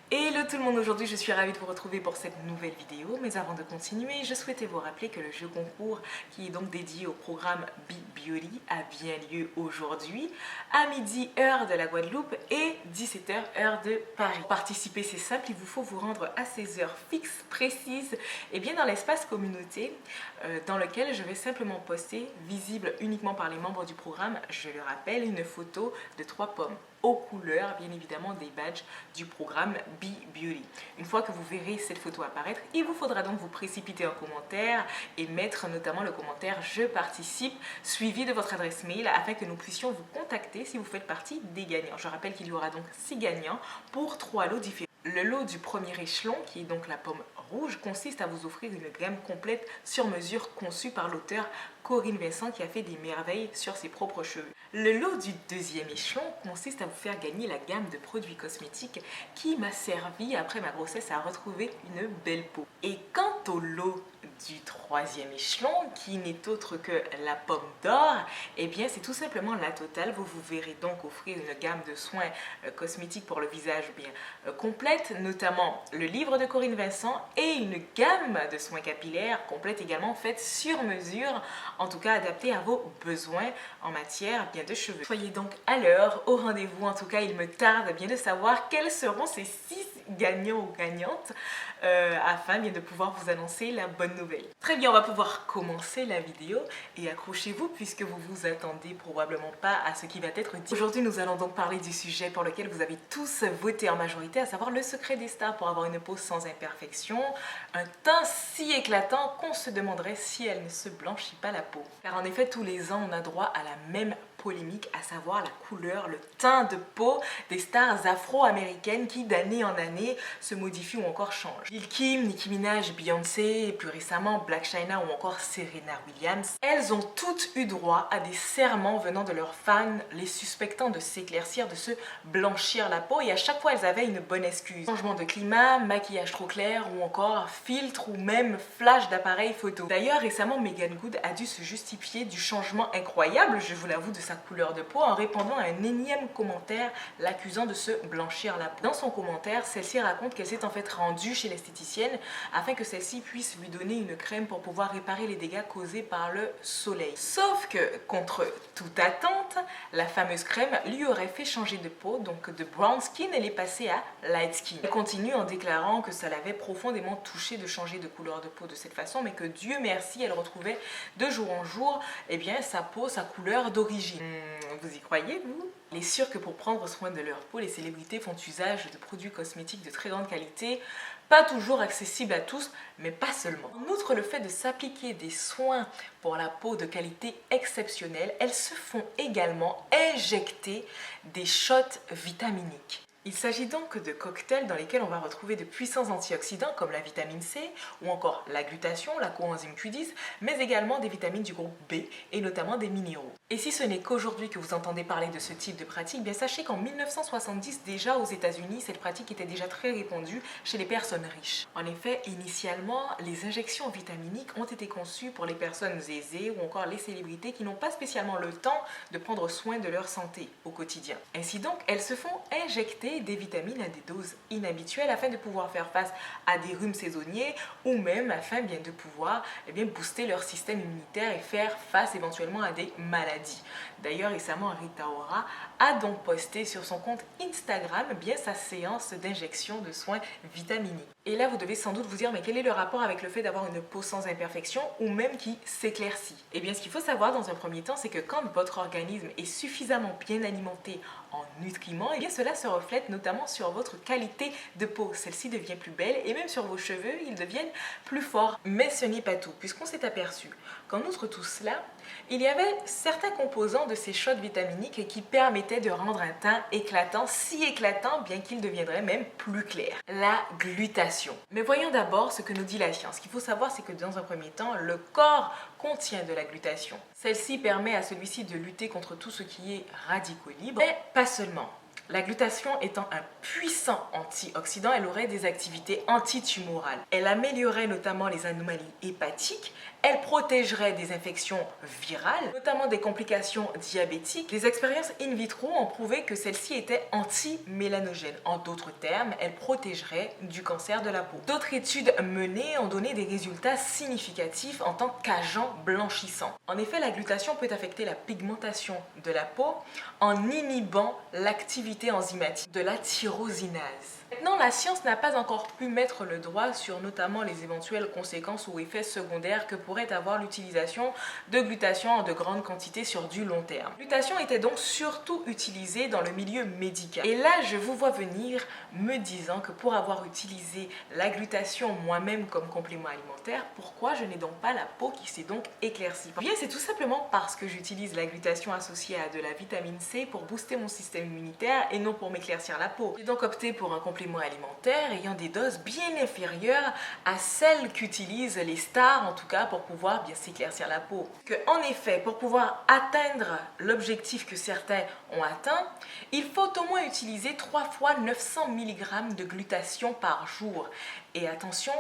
Hello tout le monde, aujourd'hui je suis ravie de vous retrouver pour cette nouvelle vidéo, mais avant de continuer, je souhaitais vous rappeler que le jeu concours qui est donc dédié au programme Be Beauty a bien lieu aujourd'hui à midi heure de la Guadeloupe et 17h heure de Paris. Pour participer c'est simple, il vous faut vous rendre à ces heures fixes, précises et bien dans l'espace communauté dans lequel je vais simplement poster, visible uniquement par les membres du programme, je le rappelle, une photo de 3 pommes aux couleurs bien évidemment des badges du programme Be Beauty. Une fois que vous verrez cette photo apparaître, il vous faudra donc vous précipiter en commentaire et mettre notamment le commentaire je participe suivi de votre adresse mail afin que nous puissions vous contacter si vous faites partie des gagnants. Je rappelle qu'il y aura donc 6 gagnants pour 3 lots différents. Le lot du premier échelon, qui est donc la pomme rouge, consiste à vous offrir une gamme complète sur mesure conçue par l'auteur Corinne Vincent qui a fait des merveilles sur ses propres cheveux. Le lot du deuxième échelon consiste à vous faire gagner la gamme de produits cosmétiques qui m'a servi après ma grossesse à retrouver une belle peau. Et quant au lot du troisième échelon, qui n'est autre que la pomme d'or, eh bien c'est tout simplement la totale. Vous vous verrez donc offrir une gamme de soins cosmétiques pour le visage bien complète, notamment le livre de Corinne Vincent et une gamme de soins capillaires complète également faite sur mesure, en tout cas adaptée à vos besoins en matière bien de cheveux. Soyez donc à l'heure, au rendez-vous. En tout cas, il me tarde bien de savoir quels seront ces 6 gagnants ou gagnantes afin bien de pouvoir vous annoncer la bonne nouvelle. Très bien, on va pouvoir commencer la vidéo et accrochez-vous puisque vous vous attendez probablement pas à ce qui va être dit. Aujourd'hui, nous allons donc parler du sujet pour lequel vous avez tous voté en majorité, à savoir le secret des stars pour avoir une peau sans imperfection, un teint si éclatant qu'on se demanderait si elle ne se blanchit pas la peau. Car en effet, tous les ans, on a droit à la même polémique, à savoir la couleur, le teint de peau des stars afro-américaines qui d'année en année se modifient ou encore changent. Lil Kim, Nicki Minaj, Beyoncé, et plus récemment Blac Chyna ou encore Serena Williams, elles ont toutes eu droit à des serments venant de leurs fans, les suspectant de s'éclaircir, de se blanchir la peau, et à chaque fois elles avaient une bonne excuse. Changement de climat, maquillage trop clair ou encore filtre ou même flash d'appareil photo. D'ailleurs récemment Meagan Good a dû se justifier du changement incroyable, je vous l'avoue, de sa couleur de peau en répondant à un énième commentaire l'accusant de se blanchir la peau. Dans son commentaire, celle-ci raconte qu'elle s'est en fait rendue chez l'esthéticienne afin que celle-ci puisse lui donner une crème pour pouvoir réparer les dégâts causés par le soleil. Sauf que, contre toute attente, la fameuse crème lui aurait fait changer de peau, donc de brown skin, elle est passée à light skin. Elle continue en déclarant que ça l'avait profondément touchée de changer de couleur de peau de cette façon, mais que Dieu merci, elle retrouvait de jour en jour sa peau, sa couleur d'origine. Vous y croyez, vous? Il est sûr que pour prendre soin de leur peau, les célébrités font usage de produits cosmétiques de très grande qualité, pas toujours accessibles à tous, mais pas seulement. En outre, le fait de s'appliquer des soins pour la peau de qualité exceptionnelle, elles se font également injecter des shots vitaminiques. Il s'agit donc de cocktails dans lesquels on va retrouver de puissants antioxydants comme la vitamine C ou encore la glutation, la coenzyme Q10, mais également des vitamines du groupe B et notamment des minéraux. Et si ce n'est qu'aujourd'hui que vous entendez parler de ce type de pratique, bien sachez qu'en 1970 déjà aux États-Unis, cette pratique était déjà très répandue chez les personnes riches. En effet, initialement, les injections vitaminiques ont été conçues pour les personnes aisées ou encore les célébrités qui n'ont pas spécialement le temps de prendre soin de leur santé au quotidien. Ainsi donc, elles se font injecter des vitamines à des doses inhabituelles afin de pouvoir faire face à des rhumes saisonniers ou même afin bien de pouvoir booster leur système immunitaire et faire face éventuellement à des maladies. D'ailleurs récemment Rita Ora a donc posté sur son compte Instagram sa séance d'injection de soins vitaminiques. Et là vous devez sans doute vous dire mais quel est le rapport avec le fait d'avoir une peau sans imperfection ou même qui s'éclaircit? Eh bien ce qu'il faut savoir dans un premier temps c'est que quand votre organisme est suffisamment bien alimenté en nutriments, et bien cela se reflète notamment sur votre qualité de peau. Celle-ci devient plus belle et même sur vos cheveux, ils deviennent plus forts. Mais ce n'est pas tout, puisqu'on s'est aperçu qu'en outre tout cela, il y avait certains composants de ces shots vitaminiques qui permettaient de rendre un teint éclatant, si éclatant bien qu'il deviendrait même plus clair. La glutation. Mais voyons d'abord ce que nous dit la science. Ce qu'il faut savoir, c'est que dans un premier temps, le corps contient de la glutation. Celle-ci permet à celui-ci de lutter contre tout ce qui est radicaux libres, mais pas seulement. La glutation étant un puissant antioxydant, elle aurait des activités antitumorales. Elle améliorerait notamment les anomalies hépatiques, elle protégerait des infections virales, notamment des complications diabétiques. Les expériences in vitro ont prouvé que celle-ci était anti-mélanogène. En d'autres termes, elle protégerait du cancer de la peau. D'autres études menées ont donné des résultats significatifs en tant qu'agent blanchissant. En effet, la glutation peut affecter la pigmentation de la peau en inhibant l'activité enzymatique de la tyrosinase. Maintenant, la science n'a pas encore pu mettre le doigt sur notamment les éventuelles conséquences ou effets secondaires que pourrait avoir l'utilisation de glutation en de grandes quantités sur du long terme. La glutation était donc surtout utilisée dans le milieu médical. Et là, je vous vois venir me disant que pour avoir utilisé la glutation moi-même comme complément alimentaire, pourquoi je n'ai donc pas la peau qui s'est donc éclaircie? Bien, c'est tout simplement parce que j'utilise la glutation associée à de la vitamine C pour booster mon système immunitaire et non pour m'éclaircir la peau. J'ai donc opté pour un complément alimentaire ayant des doses bien inférieures à celles qu'utilisent les stars, en tout cas pour pouvoir bien s'éclaircir la peau. En effet, pour pouvoir atteindre l'objectif que certains ont atteint, il faut au moins utiliser 3 fois 900 mg de glutation par jour. Et attention,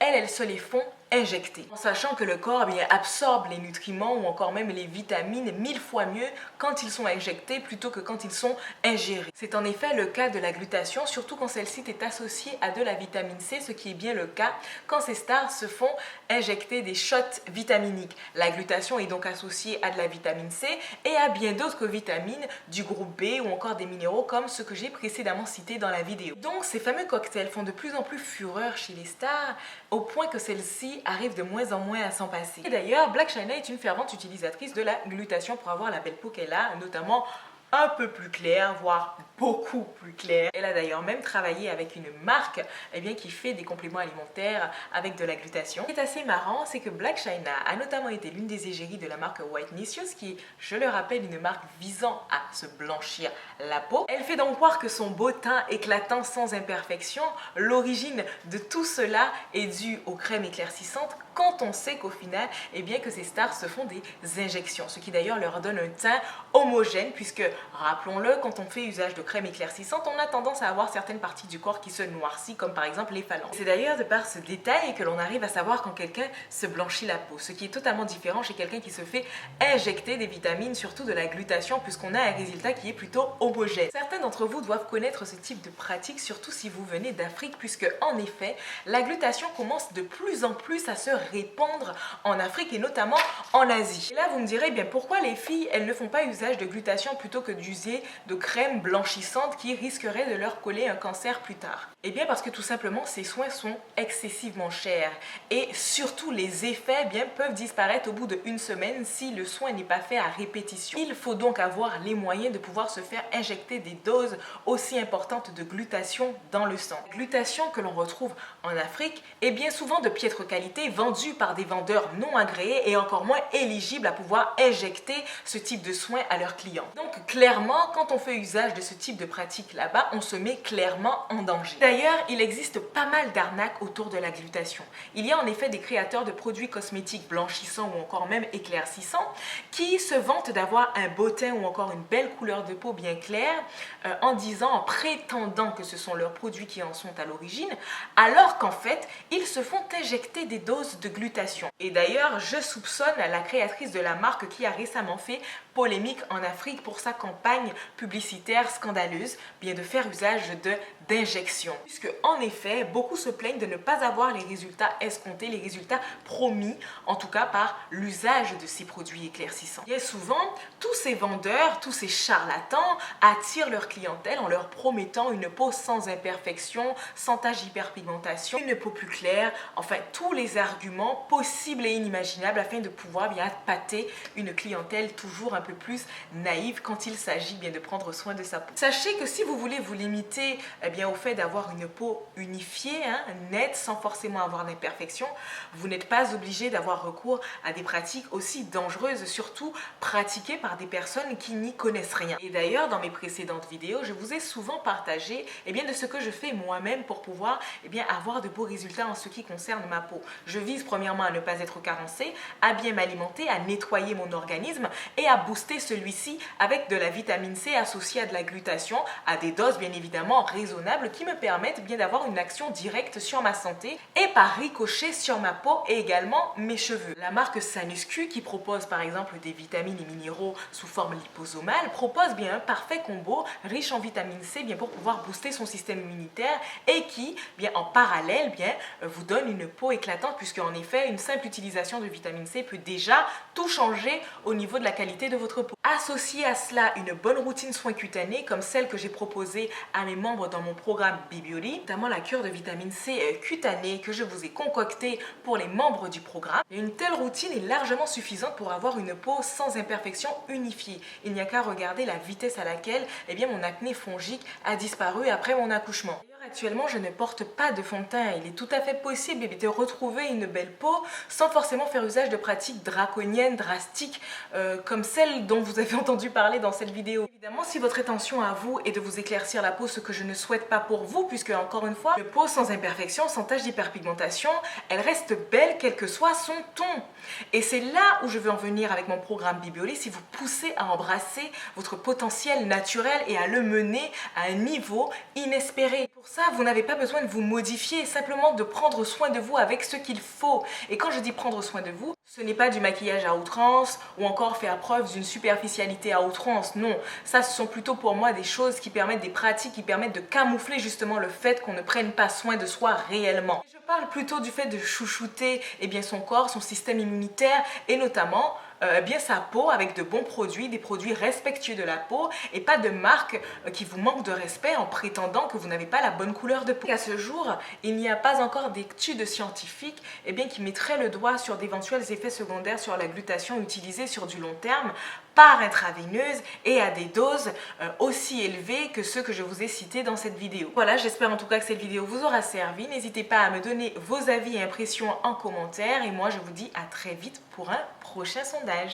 elles se les font injecter, en sachant que le corps absorbe les nutriments ou encore même les vitamines 1000 fois mieux quand ils sont injectés plutôt que quand ils sont ingérés. C'est en effet le cas de la glutation, surtout quand celle-ci est associée à de la vitamine C, ce qui est bien le cas quand ces stars se font injecter des shots vitaminiques. La glutation est donc associée à de la vitamine C et à bien d'autres vitamines du groupe B ou encore des minéraux comme ceux que j'ai précédemment cités dans la vidéo. Donc ces fameux cocktails font de plus en plus fureur chez les stars au point que celles-ci arrive de moins en moins à s'en passer. Et d'ailleurs, Blac Chyna est une fervente utilisatrice de la glutation pour avoir la belle peau qu'elle a, notamment un peu plus claire, voire beaucoup plus claire. Elle a d'ailleurs même travaillé avec une marque qui fait des compléments alimentaires avec de la glutation. Ce qui est assez marrant, c'est que Blac Chyna a notamment été l'une des égéries de la marque Whitenicious, qui est, je le rappelle, une marque visant à se blanchir la peau. Elle fait donc croire que son beau teint éclatant sans imperfection, l'origine de tout cela est due aux crèmes éclaircissantes, quand on sait qu'au final, que ces stars se font des injections, ce qui d'ailleurs leur donne un teint homogène, puisque, rappelons-le, quand on fait usage de crème éclaircissante, on a tendance à avoir certaines parties du corps qui se noircissent, comme par exemple les phalanges. C'est d'ailleurs de par ce détail que l'on arrive à savoir quand quelqu'un se blanchit la peau, ce qui est totalement différent chez quelqu'un qui se fait injecter des vitamines, surtout de la glutation, puisqu'on a un résultat qui est plutôt homogène. Certains d'entre vous doivent connaître ce type de pratique, surtout si vous venez d'Afrique, puisque en effet, la glutation commence de plus en plus à se répandre en Afrique et notamment en Asie. Et là, vous me direz, pourquoi les filles, elles ne font pas usage de glutation plutôt que d'user de crèmes blanchissantes qui risqueraient de leur coller un cancer plus tard? Parce que tout simplement, ces soins sont excessivement chers et surtout les effets peuvent disparaître au bout d'une semaine si le soin n'est pas fait à répétition. Il faut donc avoir les moyens de pouvoir se faire injecter des doses aussi importantes de glutation dans le sang. La glutation que l'on retrouve en Afrique est bien souvent de piètre qualité, vendue par des vendeurs non agréés et encore moins éligibles à pouvoir injecter ce type de soins à leurs clients. Donc clairement, quand on fait usage de ce type de pratique là-bas, on se met clairement en danger. D'ailleurs, il existe pas mal d'arnaques autour de la glutation. Il y a en effet des créateurs de produits cosmétiques blanchissants ou encore même éclaircissants qui se vantent d'avoir un beau teint ou encore une belle couleur de peau bien claire en prétendant que ce sont leurs produits qui en sont à l'origine, alors qu'en fait, ils se font injecter des doses de glutation. Et d'ailleurs, je soupçonne la créatrice de la marque qui a récemment fait polémique en Afrique pour sa campagne publicitaire scandaleuse, de faire usage d'injections. Puisque en effet, beaucoup se plaignent de ne pas avoir les résultats escomptés, les résultats promis, en tout cas par l'usage de ces produits éclaircissants. Et souvent, tous ces vendeurs, tous ces charlatans attirent leur clientèle en leur promettant une peau sans imperfection, sans tache d'hyperpigmentation, une peau plus claire, enfin tous les arguments possibles et inimaginables afin de pouvoir appâter une clientèle toujours un peu plus naïve quand il s'agit de prendre soin de sa peau. Sachez que si vous voulez vous limiter bien, au fait d'avoir une peau unifiée, nette, sans forcément avoir d'imperfections, vous n'êtes pas obligé d'avoir recours à des pratiques aussi dangereuses, surtout pratiquées par des personnes qui n'y connaissent rien. Et d'ailleurs, dans mes précédentes vidéos, je vous ai souvent partagé bien, de ce que je fais moi-même pour pouvoir bien, avoir de beaux résultats en ce qui concerne ma peau. Je vise premièrement à ne pas être carencée, à bien m'alimenter, à nettoyer mon organisme et à booster celui-ci avec de la vitamine C associée à de la glutathion, à des doses bien évidemment raisonnables qui me permettent bien d'avoir une action directe sur ma santé et par ricochet sur ma peau et également mes cheveux. La marque Sanuscu, qui propose par exemple des vitamines et minéraux sous forme liposomale, propose bien un parfait combo riche en vitamine C bien pour pouvoir booster son système immunitaire et qui bien en parallèle bien vous donne une peau éclatante, puisque en effet une simple utilisation de vitamine C peut déjà tout changer au niveau de la qualité de votre peau. Associez à cela une bonne routine soins cutanés comme celle que j'ai proposée à mes membres dans mon programme BeBeauty, notamment la cure de vitamine C cutanée que je vous ai concoctée pour les membres du programme. Et une telle routine est largement suffisante pour avoir une peau sans imperfection unifiée. Il n'y a qu'à regarder la vitesse à laquelle bien, mon acné fongique a disparu après mon accouchement. Actuellement, je ne porte pas de fond de teint. Il est tout à fait possible de retrouver une belle peau sans forcément faire usage de pratiques draconiennes, drastiques, comme celles dont vous avez entendu parler dans cette vidéo. Évidemment, si votre intention à vous est de vous éclaircir la peau, ce que je ne souhaite pas pour vous, puisque encore une fois, une peau sans imperfection, sans tache d'hyperpigmentation, elle reste belle quel que soit son ton. Et c'est là où je veux en venir avec mon programme BeBeauty, si vous poussez à embrasser votre potentiel naturel et à le mener à un niveau inespéré. Pour ça, vous n'avez pas besoin de vous modifier, simplement de prendre soin de vous avec ce qu'il faut. Et quand je dis prendre soin de vous, ce n'est pas du maquillage à outrance ou encore faire preuve d'une superficialité à outrance, non. Ça, ce sont plutôt pour moi des choses qui permettent, des pratiques qui permettent de camoufler justement le fait qu'on ne prenne pas soin de soi réellement. Je parle plutôt du fait de chouchouter bien, son corps, son système immunitaire et notamment bien sa peau avec de bons produits, des produits respectueux de la peau et pas de marques qui vous manquent de respect en prétendant que vous n'avez pas la bonne couleur de peau. À ce jour, il n'y a pas encore d'études scientifiques bien, qui mettraient le doigt sur d'éventuels effets secondaires sur la glutathion utilisée sur du long terme par intraveineuse et à des doses aussi élevées que ceux que je vous ai cités dans cette vidéo. Voilà, j'espère en tout cas que cette vidéo vous aura servi. N'hésitez pas à me donner vos avis et impressions en commentaire et moi je vous dis à très vite pour un prochain sondage.